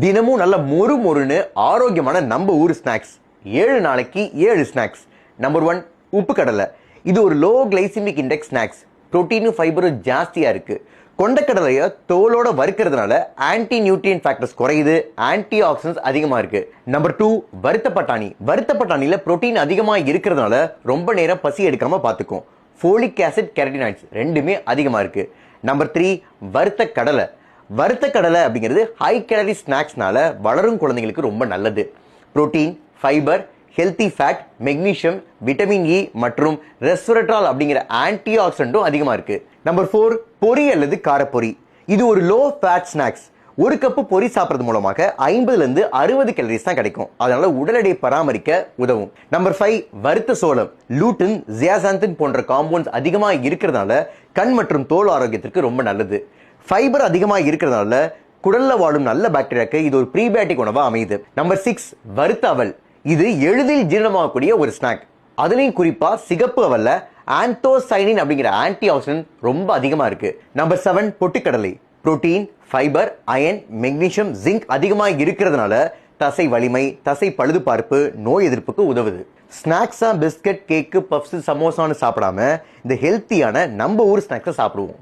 தினமும் நல்ல மொறு மொறுன்னு ஆரோக்கியமான நம்ம ஊர் ஸ்நாக்ஸ். 7 நாளைக்கு 7 ஸ்நாக்ஸ். நம்பர் 1, உப்பு கடலை. இது ஒரு லோ கிளைசிமிக் இண்டெக்ஸ் ஸ்நாக்ஸ். புரோட்டீனும் ஃபைபரும் ஜாஸ்தியா இருக்கு. கொண்டக்கடலையை தோலோட வறுக்கிறதுனால ஆன்டி நியூட்ரியன் ஃபேக்டர்ஸ் குறையுது, ஆன்டி ஆக்சிடன்ஸ் அதிகமா இருக்கு. நம்பர் 2, வறுத்த பட்டாணி. வறுத்த பட்டாணியில புரோட்டீன் அதிகமா இருக்கிறதுனால ரொம்ப நேரம் பசி எடுக்காம பாத்துக்கும். ஃபோலிக் ஆசிட், கெரட்டினாய்ட்ஸ் ரெண்டுமே அதிகமா இருக்கு. நம்பர் 3, வறுத்த கடலை. வறுத்த கடலை அப்படிங்கிறது ஹை கேலரி ஸ்நாக்ஸ்னால வளரும் குழந்தைங்களுக்கு ரொம்ப நல்லது. Protein, fibre, healthy fat, magnesium, vitamin E மற்றும் ரெஸ்வரட்ரால் அப்படிங்கிற ஆன்டி ஆக்சிடென்ட்டும் அதிகமா இருக்கு. நம்பர் 4, பொரி அல்லது காரப்பொரி. இது ஒரு லோ ஃபேட் ஸ்நாக்ஸ். ஒரு கப்பு பொரி சாப்பிட்றது மூலமாக 50 இருந்து 60 கேலரிஸ் தான் கிடைக்கும். அதனால உடல் எடையை பராமரிக்க உதவும். நம்பர் 5, வறுத்த சோளம். லூட்டின், ஜியாசாந்தின் போன்ற காம்பவுண்ட்ஸ் அதிகமா இருக்கிறதுனால கண் மற்றும் தோல் ஆரோக்கியத்திற்கு ரொம்ப நல்லது. ஃபைபர் அதிகமா இருக்கிறதுனால குடல்ல வாழும் நல்ல பாக்டீரியாக்கு இது ஒரு ப்ரீபயோட்டிக் உணவா அமையுது. நம்பர் 6, வறுத்த அவல். இது எளிதில் ஜீரணமாகக்கூடிய ஒரு ஸ்நாக். அதுலயும் குறிப்பா சிகப்பு அவல்ல ஆந்தோசைனின் அப்படிங்கிற ஆன்டி ஆக்சிடென்ட் ரொம்ப அதிகமா இருக்கு. நம்பர் 7, பொட்டுக்கடலை. Protein, fibre, iron, magnesium, zinc அதிகமா இருக்கிறதுனால தசை வலிமை, தசை பழுதுபார்ப்பு, நோய் எதிர்ப்புக்கு உதவுது. ஸ்நாக்ஸா பிஸ்கட், கேக்கு, பப்ஸ், சமோசான்னு சாப்பிடாம இந்த ஹெல்த்தியான நம்ம ஊர் ஸ்நாக்ஸை சாப்பிடுவோம்.